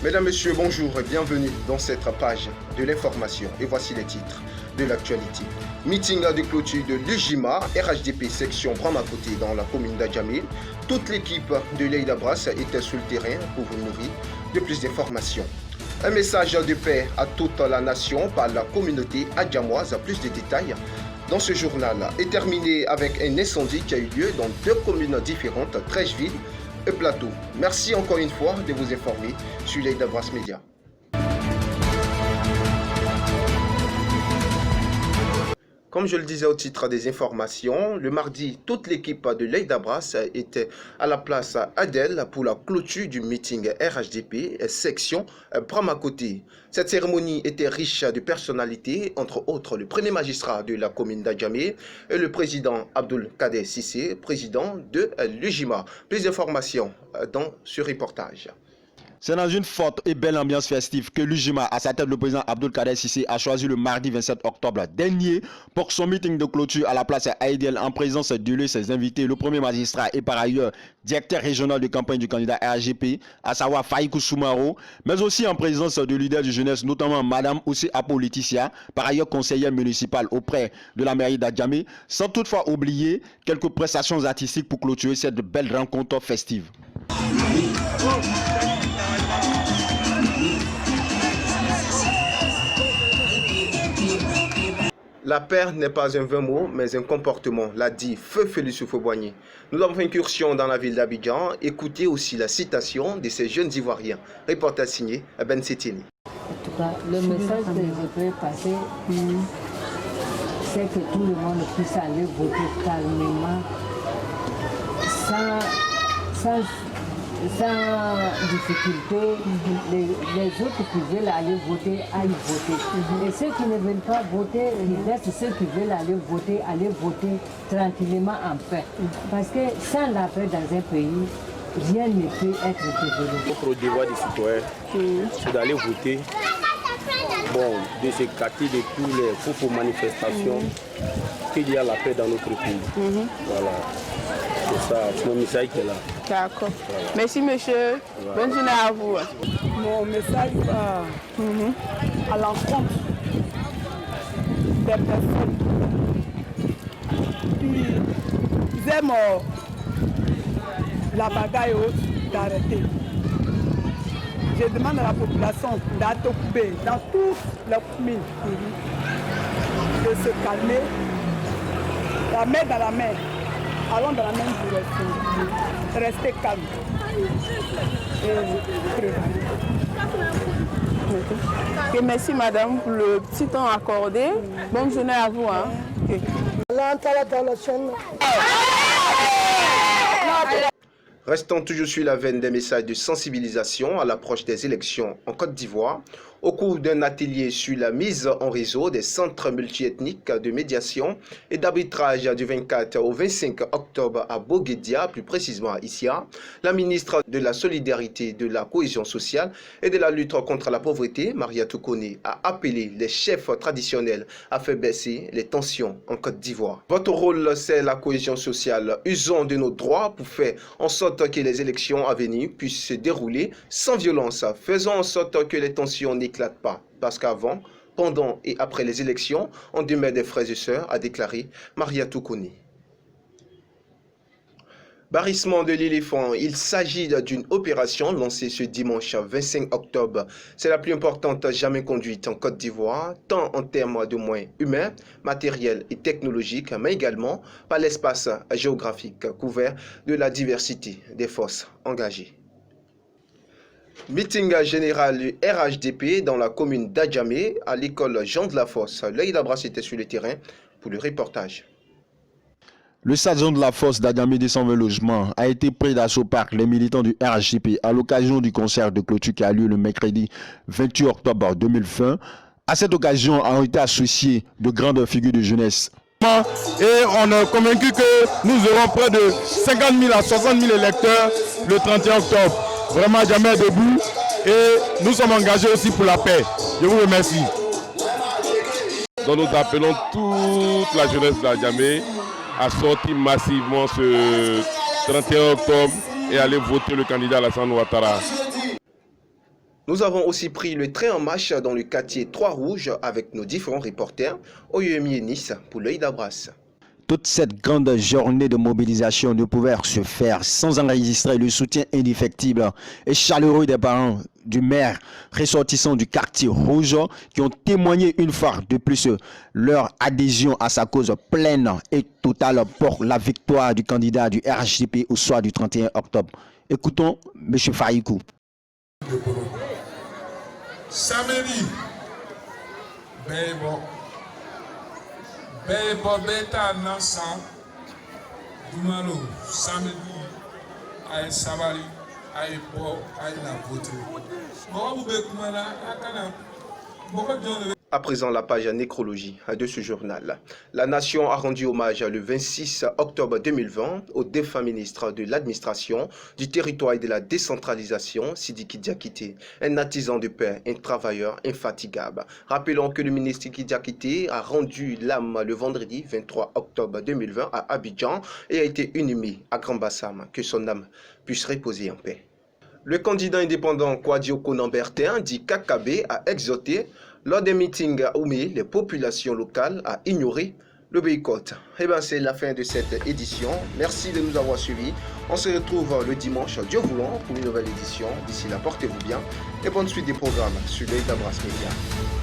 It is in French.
Mesdames, Messieurs, bonjour et bienvenue dans cette page de l'information. Et voici les titres de l'actualité. Meeting de clôture de l'UJIMA, RHDP section Bramakoté dans la commune d'Adjamé. Toute l'équipe de l'Eïdabras était sur le terrain pour vous nourrir de plus d'informations. Un message de paix à toute la nation par la communauté adjamoise. Plus de détails dans ce journal est terminé avec un incendie qui a eu lieu dans deux communes différentes, Trècheville et Plateau. Merci encore une fois de vous informer sur l'Eïdabras Média. Comme je le disais au titre des informations, le mardi, toute l'équipe de l'Eïdabras était à la place Adel pour la clôture du meeting RHDP section Bramakoté. Cette cérémonie était riche de personnalités, entre autres le premier magistrat de la commune d'Adjamé et le président Abdoul Kader Sissé, président de l'UJIMA. Plus d'informations dans ce reportage. C'est dans une forte et belle ambiance festive que l'UJIMA, à sa tête le président Abdoul Kader Sissé, a choisi le mardi 27 octobre dernier pour son meeting de clôture à la place Aïdiel en présence de ses invités, le premier magistrat et par ailleurs directeur régional de campagne du candidat RHDP, à savoir Faïkou Soumaro, mais aussi en présence de leaders de jeunesse, notamment Madame Oussi Apo Laetitia, par ailleurs conseillère municipale auprès de la mairie d'Adjamé, sans toutefois oublier quelques prestations artistiques pour clôturer cette belle rencontre festive. La paix n'est pas un vain mot, mais un comportement, l'a dit Feu Félix Fauboigny. Nous avons fait incursion dans la ville d'Abidjan. Écoutez aussi la citation de ces jeunes Ivoiriens. Reportage signé Ben Setini. En tout cas, le message que je peux passer, c'est que tout le monde puisse aller voter calmement, sans difficulté. Les autres qui veulent aller voter, aillent voter. Et ceux qui ne veulent pas voter, il reste ceux qui veulent aller voter tranquillement en paix. Parce que sans la paix dans un pays, rien ne peut être développé. Notre devoir des citoyens, c'est d'aller voter. Bon, de s'écarter de tous les faux manifestations, qu'il y a la paix dans notre pays. Voilà. C'est ça, c'est mon message qui est là. D'accord. Voilà. Merci monsieur. Voilà. Bonne journée à vous. Mon message va à l'encontre des personnes qui aiment la bagarre et autres d'arrêter. Je demande à la population d'Atokoubé, dans toutes les communes, de se calmer, la main dans la main. Allons dans la même direction. Restez calme. Okay, merci madame pour le petit temps accordé. Bonne journée à vous. Hein. Okay. Restons toujours sur la veine des messages de sensibilisation à l'approche des élections en Côte d'Ivoire. Au cours d'un atelier sur la mise en réseau des centres multiethniques de médiation et d'arbitrage du 24 au 25 octobre à Boguédia, plus précisément à Issia, la ministre de la Solidarité, de la Cohésion sociale et de la lutte contre la pauvreté, Maria Toukoné, a appelé les chefs traditionnels à faire baisser les tensions en Côte d'Ivoire. Votre rôle, c'est la cohésion sociale. Usons de nos droits pour faire en sorte que les élections à venir puissent se dérouler sans violence. Faisons en sorte que les tensions n'éclatent pas, parce qu'avant, pendant et après les élections, on demeure des frères et sœurs, a déclaré Maria Toukoné. Barrissement de l'éléphant, il s'agit d'une opération lancée ce dimanche 25 octobre. C'est la plus importante jamais conduite en Côte d'Ivoire, tant en termes de moyens humains, matériels et technologiques, mais également par l'espace géographique couvert de la diversité des forces engagées. Meeting général du RHDP dans la commune d'Adjamé à l'école Jean de la Fosse. L'Eïdabras était sur le terrain pour le reportage. Le stade Jean de la Fosse d'Adjamé 220 logements a été pris d'assaut par les militants du RHDP à l'occasion du concert de clôture qui a lieu le mercredi 28 octobre 2020. À cette occasion ont été associés de grandes figures de jeunesse. Et on est convaincu que nous aurons près de 50 000 à 60 000 électeurs le 31 octobre. Vraiment, Adjamé est debout et nous sommes engagés aussi pour la paix. Je vous remercie. Donc nous appelons toute la jeunesse d'Adjamé à sortir massivement ce 31 octobre et aller voter le candidat Alassane Ouattara. Nous avons aussi pris le train en marche dans le quartier Trois-Rouges avec nos différents reporters, Oyemi et Nice pour l'œil d'Abras. Toute cette grande journée de mobilisation ne pouvait se faire sans enregistrer le soutien indéfectible et chaleureux des parents du maire ressortissant du quartier rouge qui ont témoigné une fois de plus leur adhésion à sa cause pleine et totale pour la victoire du candidat du RHDP au soir du 31 octobre. Écoutons M. Faïkou. Samedi, beta nansan dumalo samedi ay sabali ay bo ay la vote mo be kumana akana boko jone. À présent, la page nécrologie de ce journal. La nation a rendu hommage le 26 octobre 2020 au défunt ministre de l'administration, du territoire et de la décentralisation, Sidiki Diakité, un artisan de paix, un travailleur infatigable. Rappelons que le ministre Sidiki Diakité a rendu l'âme le vendredi 23 octobre 2020 à Abidjan et a été inhumé à Grand Bassam. Que son âme puisse reposer en paix. Le candidat indépendant Kouadioko Nambertin, dit Kakabe, a exhorté lors des meetings à Oumé les populations locales à ignorer le boycott. Et bien c'est la fin de cette édition. Merci de nous avoir suivis. On se retrouve le dimanche, Dieu voulant, pour une nouvelle édition. D'ici là, portez-vous bien et bonne suite des programmes sur l'œil d'Abras Média.